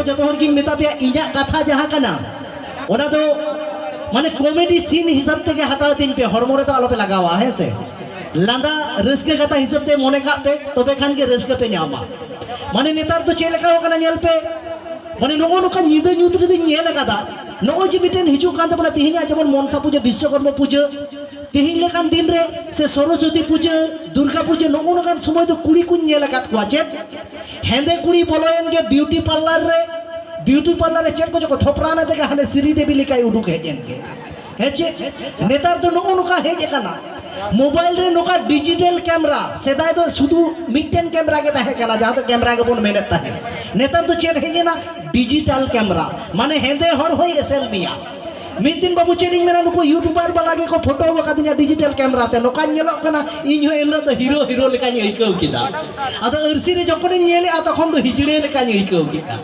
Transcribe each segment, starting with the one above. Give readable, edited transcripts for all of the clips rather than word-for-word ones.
जो तो हर मेता पे इना कथा जहाँ कना ओना तो माने कॉमेडी सीन हिसाब ते के हटाओ तीन पे हॉर्मोन तो आलो पे लगावा है से लांदा रस्के कथा हिसाब ते मोने का पे तो पे खान के रस्के पे न्यामा माने नेतार तो चेले का होगा ना न्याल पे माने नो नो का नींद न्यूत्र दिन न्याल लगा नो जी बिटेन हिजू कांते बना तिहिना जमन मनसा पूजा विश्वकर्मा पूजा तिहिन लेकान दिन रे से सरस्वती पूजा दुर्गा पूजा नो नो कान समय तो कुड़ी कुन न्याल लगा क्वाचेट हेंदे कुड़ी बोलोयन के ब्यूटी पार्लर रे चेक को जो थोपरा ना देगा हने श्री देवी लिकाई उडुक हेजेन के हेचे नेतार तो नो नो का हेजे कना मोबाइल रे नोका डिजिटल कैमरा सेदाय तो सुदू मिटेन कैमरा के ताहे कना जहां तो कैमरा के बोन मेहनत ताहे नेतार तो चेक हेजे ना डिजिटल कैमरा माने हेंदे हर होई एसएल मिया मिद दिन बाबू चेनिंग मेना नुको यूट्यूबर बाला के को फोटो वकादिना डिजिटल कैमरा ते नोका नेलो कना इन हो एलो तो हीरो लेकानी आइकौ किदा आदो अरसी रे जखन नेले आ तखन तो हिजड़े लेकानी आइकौ किदा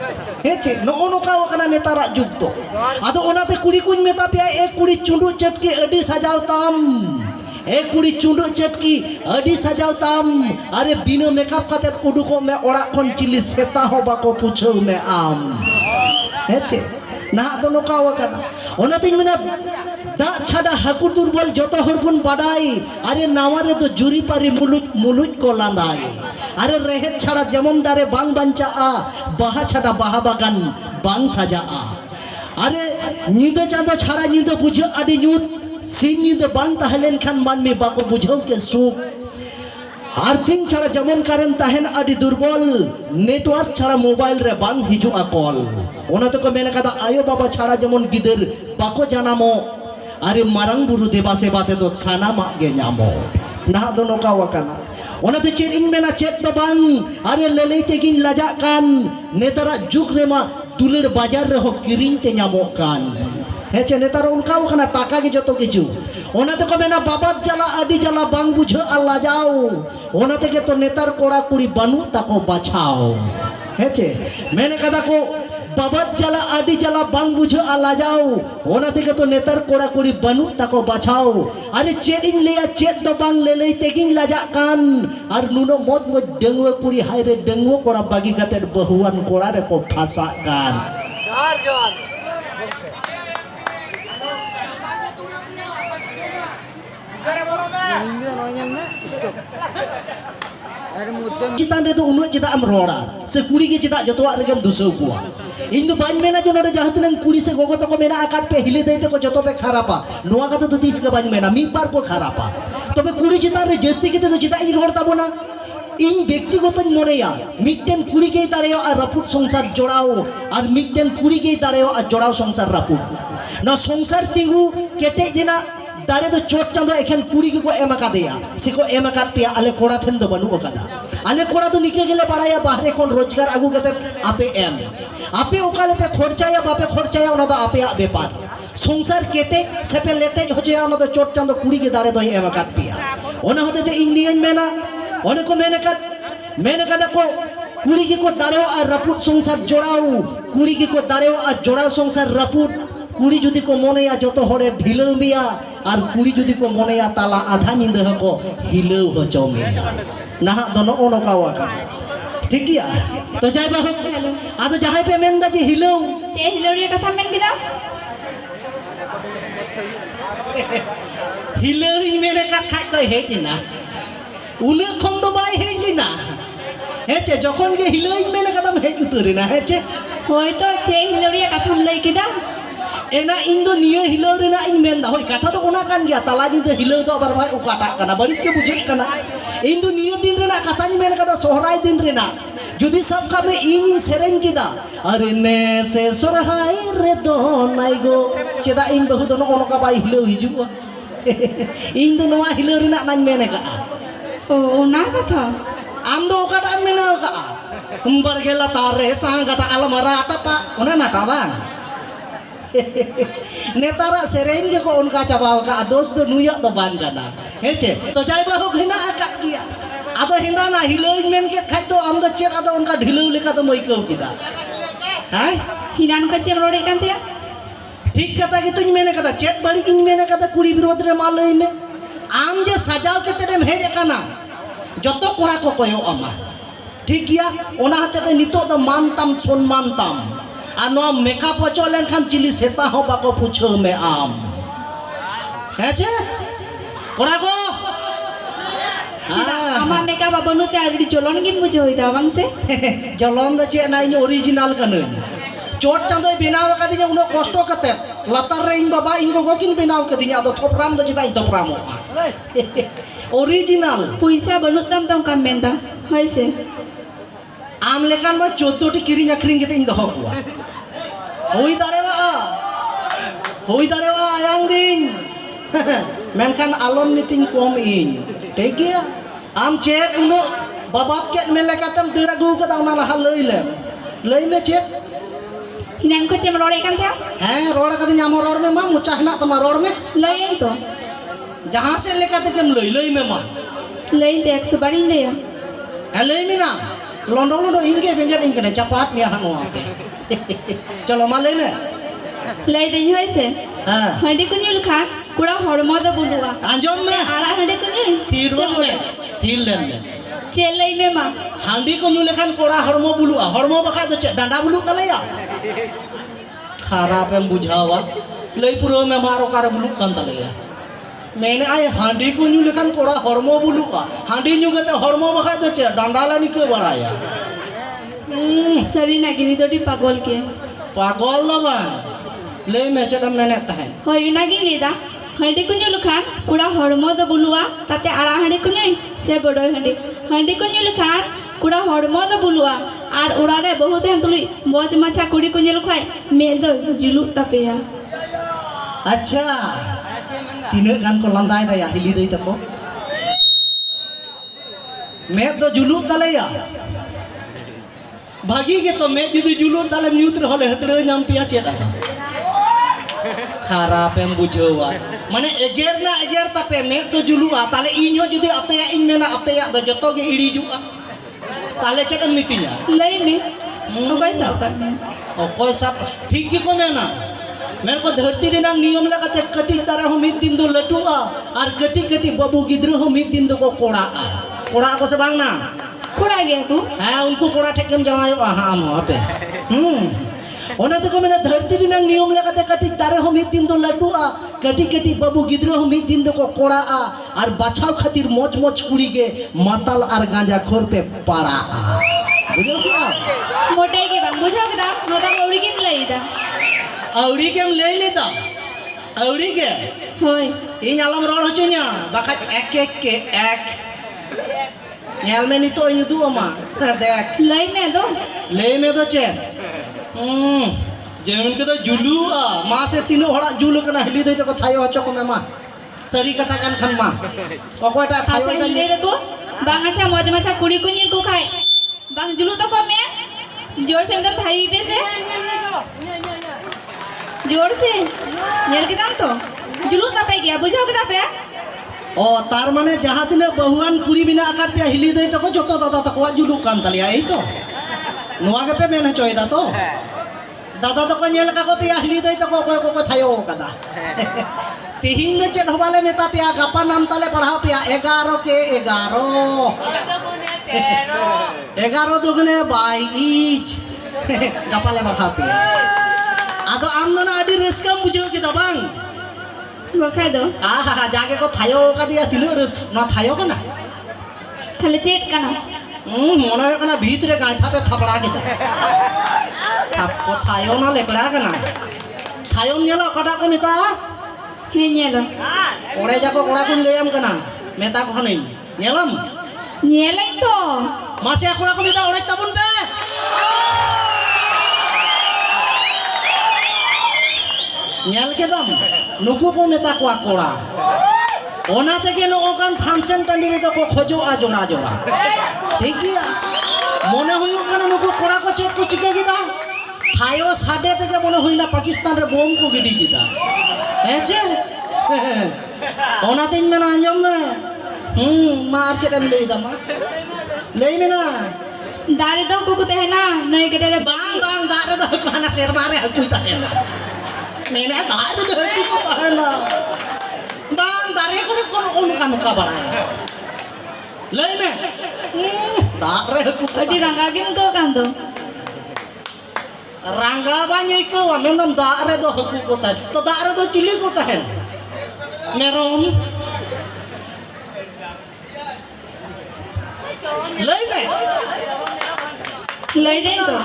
हेचे नो नोका वकना नेतारा जुग तो आदो ओनाते कुड़ी कुñ मेता पे एक कुड़ी चुंडू चटके अडी सजाव ताम एक कुड़ी चुंडू चटकी अडी सजाव ताम अरे बिना मेकअप काते उडुको में ओड़ा खन चिली सेता हो बाको पूछो में आम हेचे ना तो नोका वकना ओनाते मेना दा छाड़ा हाकु दुर्बल जतो हरबुन बाडाई अरे नावारे तो जुरी पारी मुलुज को लांदाई अरे रेहेत छाड़ा जेमन दारे बांग बांचा आ बाहा छाड़ा बाहा बागान बांग सजा आ अरे नींद चांदो छाड़ा नींद बुझ अडी न्यूत सिंह नींद बांग तहलेन खान मानमी बाको बुझाव के सुख आर्थिंग छाड़ा जमन कारण तहन अडी दुर्बल नेटवर्क छाड़ा मोबाइल रे बांग हिजु आ कॉल ओना तो को मेने कदा आयो बाबा छाड़ा जमन गिदर बाको जानामो अरे मारंग बुरु देवा सेवा ते तो साना मागे न्यामो ना दो नोका वकना ओना ते चेद इन मेना चेद तो बांग अरे ललई ते गिन लजा कान नेतारा जुग रे मा दुलर बाजार रे हो किरिंग ते न्यामो कान हेचे नेतार उनका वकना टाका के जतो किछु ओना ते को मेना बाबात जला अडी जला बांग बुझ अल्ला जाओ ओना ते के तो नेतार कोड़ा कुड़ी बानु ताको बाछाओ हेचे मैंने कदा को बाबात जला आडी जला बांग बुझ अल्ला जाओ ओना ते के तो नेतार कोड़ा कुड़ी बानु ताको बाछाओ अरे चेडिंग लेया चेद दो बांग ले लई तेगिंग लाजा कान और नुनो मोत मो डंगवे कुड़ी हाय रे डंगवो कोड़ा बागी काते बहुआन कोड़ा रे को फासा कान जोर जोर चितान रे तो उन चिता अम रोड़ा से कुड़ी के चिता जतवा रे गम दुसौ कुआ इन दो बान मेना जो नडे जहां तनंग कुड़ी से गोगो तो को मेना आकार पे हिले देते को जतो पे खरापा नोआ का तो तीस के बान मेना मी बार को खरापा तो पे कुड़ी चिता रे जस्ती के तो चिता इन रोड़ ताबोना इन व्यक्तिगत मनेया मिटेन कुड़ी के दाड़ेयो आ रपुट संसार जोड़ाओ और मिटेन कुड़ी के दाड़ेयो आ जोड़ाओ संसार रपुट ना संसार तिंगु केटे दिना दाड़े तो चोट चांदो एखन कुड़ी के को एम कादेया से को एम काट पिया आले कोड़ा थेन दो बनु ओकादा आले कोड़ा तो निके गेले पड़ाया बाहरे कोन रोजगार आगु केते आपे एम आपे ओकाले पे खर्चाया बापे खर्चाया ओना दो आपे व्यापार संसार केटे सेपे लेटे होचया ओना दो चोट चांदो कुड़ी के दाड़े दो एम काट पिया ओना होते ते इंडियन मेना ओने को मेने कदा को कुड़ी के को दाड़ेओ आ रपुट संसार जोड़ाओ कुड़ी के को दाड़ेओ आ जोड़ाओ संसार रपुट कुड़ी जुदी को मनेया जतो हरे ढिलौ मिया और कुड़ी जुदी को मनेया ताला आधा नींद को हिलौ होचो मिया नाहा दोनो ओनोका वाका ठीक गया तो जाय बाहु आदो जहां पे मेनदा जे हिलौ चे हिलौ रे कथा मेन किदा हिलौ मेने का खाय तो हेजिना उले खन दो बाय हेजिना हेचे जखन के हिलौ मेने कदम हेज उतरिना हेचे होय तो चे हिलौ रे कथा लई किदा एना इन दो निये हिलौ रेना इन मेन दा होय कथा तो ओना कान गया ताला दिन हिलौ तो अबर भाई उकाटा कना बड़ी के बुझे कना इन दो निये दिन रेना कथा नि मेन कदा सोहराय दिन रेना जुदी सब काबे इन सेरेन किदा अरे ने से सोहराय रे दो नाई गो चेदा इन बहु दोनो ओनका बाय हिलौ हिजुआ इन दो नवा हिलौ रेना नान मेन का ओ ना कथा आम दो ओकाटा मेना का उम्बर गेला तारे सांगता अलमारा अटपा ओना नाटा बांग नेतारा सेरेंज को उनका चाबाव का दोस्त दो नुया तो बान गाना हेचे तो जाय बाहु घिना आकाट किया आदो हिंदा ना हिलोइन मेन के खाइ तो आम दो चेत आदो उनका ढिलौ लेका तो मइकौ किदा हाय हिनान का चेम रोडे कांते ठीक कथा के तुñ मेने कथा चेत बड़ी किñ मेने कथा कुड़ी विरोध रे मा लई में आम जे सजाव के तेरे हेज काना जतो कोड़ा को कयो अमा ठीक गया ओना हते तो नितो तो मानताम सम्मान ताम ano makeup ojo len kan cili seta ho bako pucho me am heche kora ko ama makeup abonu te ari jolon gim bujo hoida bang se jolon da che na ini original kanun chot chandoi binaw kadinya uno kosto kate latar re ing baba ing gokin binaw kadinya ado thopram da jita thopram original puisa bonu tam tam kam benda hoise am lekan ma 14 ti kiring akring kete ing doho kuwa hoi darewa ayang ding menkan alon niting kom ing ठीक है आम check उनो बाबात के मेले कातम तेरा गु को दाना ला लई में चेक हिनान को चेम रोड़े kan था हैं रोड़ का दिन आमो रोड़ में मां मुचा हना तमा रोड़ में लई तो जहां से लेकर के लई में मां लई ते 100 बारी ले या है लई में ना लोंडो इंगे बेंगे इंगे चपाट में हनो आते चलो मां लई में लई दिन होइसे हां हंडी को न्यूल खान कुड़ा हड़मो द बुलुआ आंजम में आरा हंडी को न्यूल थीरोन में थील लेन में चेलई में मा हांडी को न्यूल खान कोड़ा हड़मो बुलुआ हड़मो बखा तो डंडा बुलु तलेया खराब एम बुझावा लई पुरो में मारो कार बुलु कान तलेया मैंने आए हांडी को न्यूल खान कोड़ा हड़मो बुलुआ हांडी न्यू के हड़मो बखा तो डंडा ला निके बड़ाया सरी ना गिनी दोटी पागल के पागल दबा ले में चदम मैंने तहन होय ना गिनी दा हंडी को न्यूल खान कुड़ा हड़मो द बुलुआ ताते आरा हंडी को न्यूल से बड़ो हंडी को न्यूल खान कुड़ा हड़मो द बुलुआ आर उड़ारे बहुत हैं तुली मौज मचा कुड़ी को न्यूल खाए में दो जुलु तपेया अच्छा तीनों गान को लंदाय दया हिली दई तको मैं तो जुलु तलेया भागी के तो मैं जुदी जुलु तले म्यूट रहले हतरे नाम पिया चेदा खराब एम बुझवा माने एगेर ना एगेर तपे मैं तो जुलुआ ताले इño जुदी अपेया इन मेना अपेया दो जतो गे इड़ी जुआ ताले चेदम नीतिया लई में ओकय सब कर में ओकय सब ठीक की को मेना मेरे को धरती रेना नियम लगाते कटी तारा हो मिद दिन दो लटुआ और कटी कटी बाबू गिद्र हो मिद दिन दो को कोड़ा को से बांग ना कोड़ा गया को हां उनको कोड़ा ठेकेम जमायो हां हम पे ओना तो को मेना धरती रेना नियम लगाते कटी तारा हो मिद दिन दो लटुआ कटी कटी बाबू गिद्र हो मिद दिन दो को कोड़ा और बाछाव खातिर मोच मोच कुड़ी के माताल और गांजा खोर पे पाड़ा बुझो क्या मोटे के बांग बुझाओ के दा नोदा मौड़ी के लई दा औड़ी के हम ले लेता औड़ी के होय इन आलम रोड हो चुनिया बाका एक के एक नेल में नी तो इन दु अमा देख लई में दो ले में तो चे जेमन के तो जुलू मां से तीनों हड़ा जुलू कना हिली दई तो को थायो हचो को में मा सरी कथा कान खन मा ओकोटा थायो अच्छा हिले रे को बांग अच्छा मौज मचा कुड़ी को नील को खाए बांग जुलू तो को में जोर से मतलब थाई पे से जोर से नेल के दाम तो जुलू तपे गया बुझाओ के तपे ओ तार माने जहां तिने बहुआन कुड़ी बिना आकात पे हिली दई तो को जतो दादा तको जुलू कान तलिया एई तो नुआ के पे मेन चोयदा तो दादा तो को नेल का को पे हिली दई तो को थायो कदा तिहिन ने चेड हवाले मेता पे गपा नाम तले पढ़ाओ पे 11 के 11 दुगने 22 गपा ले पढ़ाओ पे आदो आम दोना आदि रस्कम बुझो के दबांग बखा दो आहा जाके को थायो का दिया तिलो रस न थायो कना थाले चेट कना मने कना भीतरे गांठा पे थपड़ा के थप को थायो ना लेपड़ा कना थायो नेला कटा को मिता हे नेलो ओरे जाको कोड़ा कुन लेयम कना मेता को हनै नेलम नेलाई तो मासे कोड़ा को मिता ओरे तबुन पे नेल के दम नुकु को मेता को कोड़ा ओना तेके नो ओकान फंक्शन टंडी रे तो को खोजो आ जोड़ा जोड़ा ठीक गया मने हुयो कना नुकु कोड़ा को चेक को चिके गिदा थायो साडे तेके मने हुइना पाकिस्तान रे बम को गिडी गिदा हेचे ओना तिन मेना अंजम में मार चेदम ले दमा ले मेना दारे दो को कुते है ना नई गडे रे बांग बांग दारे दो कना शेर मारे हकुई ताहेला मैंने दारे दो हकुई को ताहेला बांग दारे को कोन उनका नुका बड़ाया ले में दारे हकुई अडी रंगा के मुको कांदो rangga banyak ke wa mendam daare do haku ko tahen to daare do cili ko tahen merom lei me lei den to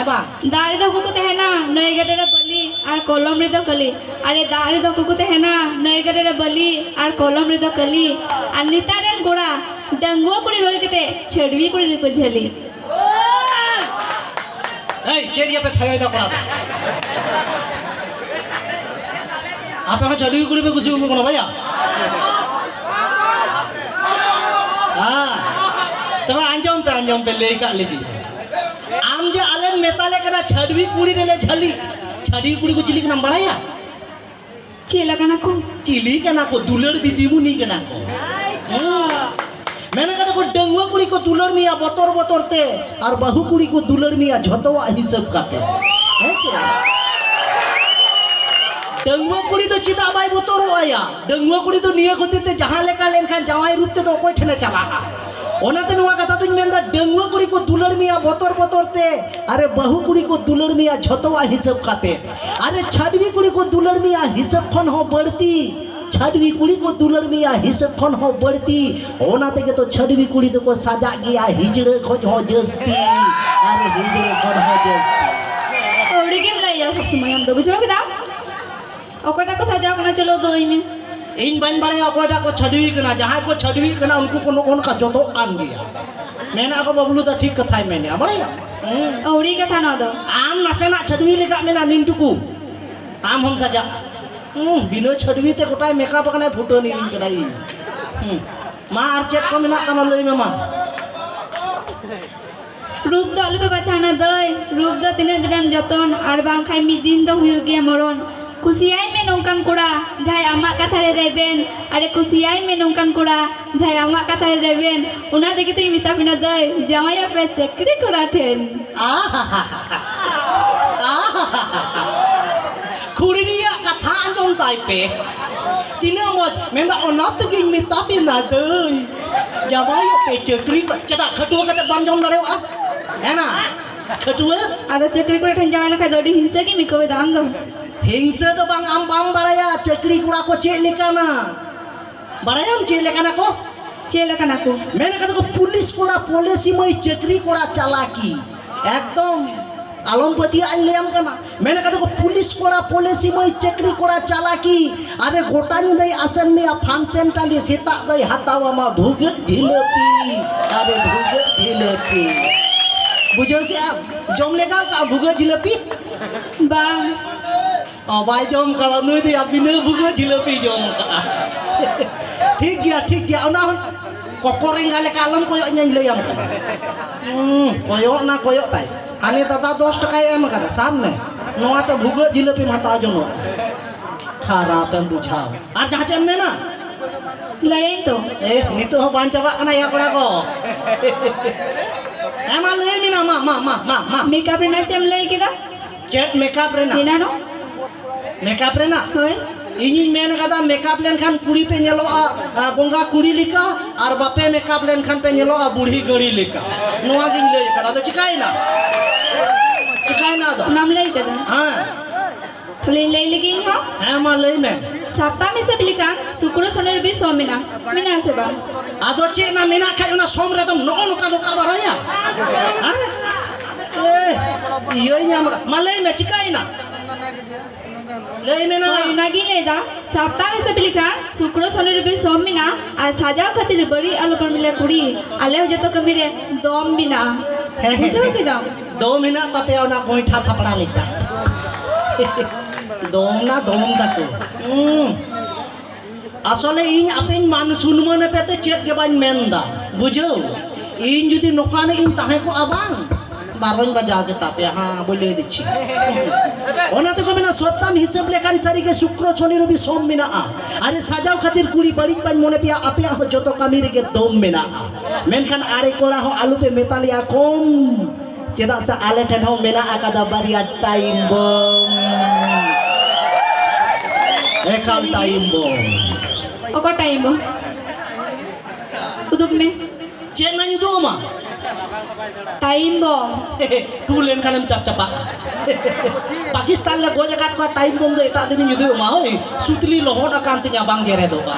eba दारे दो कुकुत है ना नई गटे रे बली और कलम रे दो कली अरे दारे दो कुकुत है ना नई गटे रे बली और कलम रे दो कली और नितारेन गोड़ा डंगुआ कुड़ी बगे केते छड़वी कुड़ी रे को झली ei cheria pe thayo da pora apa ka chadi kuri pe kusi kono bhaiya तब अंजम पे ले का लेगी आम जे आले मेताले कना छड़वी कुड़ी रे ले झली छड़ी कुड़ी को चिली के नाम बढ़ाया चेला कना को चिली कना को दुलड़ दीदी मुनी कना को मैंने कहा को डंगुआ कुड़ी को दुलड़ मिया बतोर बतोर ते और बहु कुड़ी को दुलड़ मिया झतवा हिसाब काते है चे डंगुआ कुड़ी तो चिता बाई बतोर आया डंगुआ कुड़ी तो निया होते ते जहां लेका लेनखान जावाई रूप ते तो कोई ठने चला ओनाते नुआ कथा तुझ मेंदा डंगुआ कुड़ी को दुलड़ मिया बतोर बतोर ते अरे बहु कुड़ी को दुलड़ मिया झतवा हिसाब काते अरे छड़वी कुड़ी को दुलड़ मिया हिसाब खन हो बढ़ती छड़वी कुड़ी को दुलड़ मिया हिसाब खन हो बढ़ती ओनाते के तो छड़वी कुड़ी तो को सजा गया हिजड़े खोज हो जस्ती अरे हिजड़े खन हो जस्ती ओड़ी के मराइया सब समय हम तो बुझो केदा ओकटा को सजाओ कना चलो दोई में इन बन बड़े अकोटा को छड़वी कना जहां को छड़वी कना उनको कोनो उनका जोतो कान गया मैंने को बबलू तो ठीक कथा मैंने बड़े ओड़ी कथा न दो आम नसेना छड़वी लेका मेना निंटुकू आम हम सजा बिना छड़वी ते कोटा मेकअप कना फोटो नि इन कडाई मा आर चेक को मेना तमा लई में मा रूप दो अलु पे बचाना दई रूप दो तिने दिनम जतन और बांग खाई मी दिन दो हुयो गया मरण कुसियाई में नौकान कुड़ा जाय आमा कथा रे रेबेन अरे कुसियाई में नौकान कुड़ा जाय आमा कथा रे रेबेन उना देखि ते मिता बिना दई जमाया पे चक्री कुड़ा ठेन खुड़िया कथा अंजम ताई पे तिने मत मेंदा ओनात गिन मिता बिना दई जमाया पे चक्री चदा खटुआ कते बम जम दड़े है ना खटुआ अरे चक्री कुड़ा ठेन जमाया लखा दोडी हिंसा की मिको दाम दो हिंसा तो बांग आम बाम बड़ाया चक्री कुड़ा को चे लेकाना बड़ाया हम चे लेकाना को चेला कना को मैंने कहा को पुलिस कोड़ा पॉलिसी में चक्री कोड़ा चालाकी एकदम आलमपति आलेम कना मैंने कहा को पुलिस कोड़ा पॉलिसी में चक्री कोड़ा चालाकी अरे गोटा नी नहीं आसन में फंक्शन टाली सेता दई हातावा मा भुग जिलेबी अरे भुग जिलेबी बुझो क्या जम लेगा का भुग जिलेबी बा बाय जम करा नुई दे बिना भुग जिलेबी जम का ठीक गया ओना कोकोरेंगा लेका आलम कोयो ᱧ लैम का कोयो ना कोयो ताई हाने दादा 10 टका एम का सामने नोआ तो भुग जिलेबी हता जनो खराब एम बुझाओ और जहां चेम में ना लय तो ए नितो हो बान चाबा कना या कोड़ा को एमा ले मिना मा मेकअप रे ना चेम लय केदा चेट मेकअप रे ना बिना नो मेकअप रे ना होय इनी मेन कदा मेकअप लेन खान कुड़ी पे नेलोआ बोंगा कुड़ी लिका और बापे मेकअप लेन खान पे नेलोआ बूढ़ी गड़ी लिका नोआ गिन ले कदा तो चिकाई ना दो नाम लय केदा हां ले लगी हां मा लई में सप्ताह में सब लिखा शुक्र शनि रवि सोमना मीना से बा आदो चे ना मीना खाय ना सोम रे तो नोका बड़ाया हां ए यो न्याम मा लई में चिकाई ना लई में ना नागी लेदा सप्ताह में सब लिखा शुक्र शनि रवि सोमना और साजाव खातिर बड़ी आलू पर मिले कुड़ी आले हो जतो कमी रे दम बिना बुझो के दम 2 महीना तपे ना गोइठा थपड़ा लिखा दम ना दम तको आसले इन अपेन मान सुनमन पेते चेत के बान मेंदा बुझो इन जुदी नोकाने इन ताहे को आबांग बारन बजा के तापे हां बोले दिछि ओनाते को बिना सप्ताह हिसाब लेखान सारी के शुक्र शनि रवि सोम मिना अरे साजाव खातिर कुड़ी बड़ी पान मने पिया आपे हो जतो कामी रे के दम मिना मेनखान आरे कोड़ा हो आलू पे मेतालिया कम चेदा सा आले ठन हो मेना आकादा बारिया टाइम बम एकाल टाइम बम ओको टाइम बो उदुक में चेन ना युदो मा time bomb. Tulen kanem cap-capak. Pakistan la goja kat ko time bomb do eta din yudu ma hoy sutli lohod akan tinya bang jere do ba.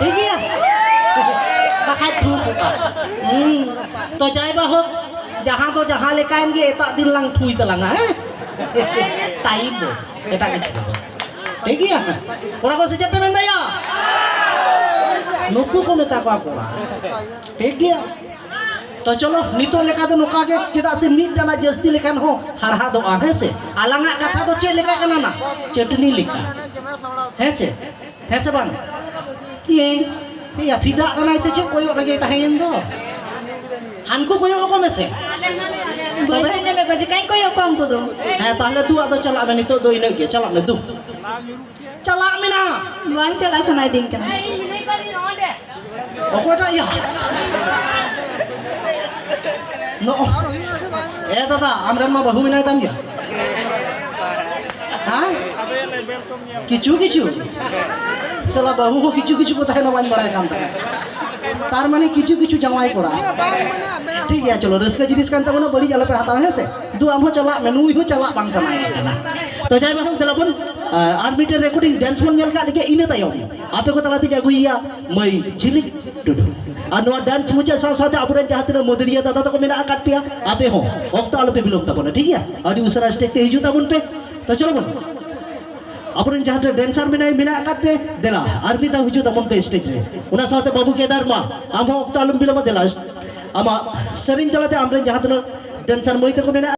ঠিক আছে বাখাই থুক তো যাইবা হোক যাহা তো যাহা লেকাইন গে এটা দিন lang থুই তালাঙ্গা টাইম এটা কিছু ঠিক আছে ওরা কো সেজে payment দায়া নুকু ko meta ko aku ঠিক আছে তো চলো নিতো লেখা তো নোকা গে চেদা সে মিট টানা জস্তি লেখান হো হারহা দো হেছে আলাঙ্গা কথা তো চে লেখা কানা না চটনি লেখা হেছে হেছে বাং Yeah. Iya, pida kana se che koyo rage tahen do. Hanku koyo ko mese. Boyfriend ne me kaje kai koyo kom kudu. Tahle tu ado chala me nito do ine ge chala me du. Chala me na. Wang chala sanai din kana. Okota ya. No. Dada, amran ma bahu minai tam ya. Ha? Kichu. Salah bahu ko kichu ko tahe na wan barai kam ta. तार माने किचु जमाई पड़ा ठीक है चलो Ruska जिनिस कान तबना बड़ी जला पे हाता है से दु आम हो चला मेनू हो चला बांग सनाय तो जाय बाहु दलाबन आर्बिटर रिकॉर्डिंग डांस मन नेल का देखे इने तायो आपे को तलाती के गुइया मई झिलिक डुडु आ नो डांस मुचे साथ साथ आपुरन जहाते मोदरिया दादा तो मेना काट पिया आपे हो वक्त आलो पे बिलोम तबना ठीक है आदि उसरा स्टेज ते हिजु तबन पे तो चलो बन अपन जहाँ डांसर मेना पे देला और भी हिजू तमन पे स्टेज रे उना साथे बाबू केदार मा आम अक्ता आलम बिलमा देला आमा सरिन तलाते आमरे जहाँ डांसर मई तक मेना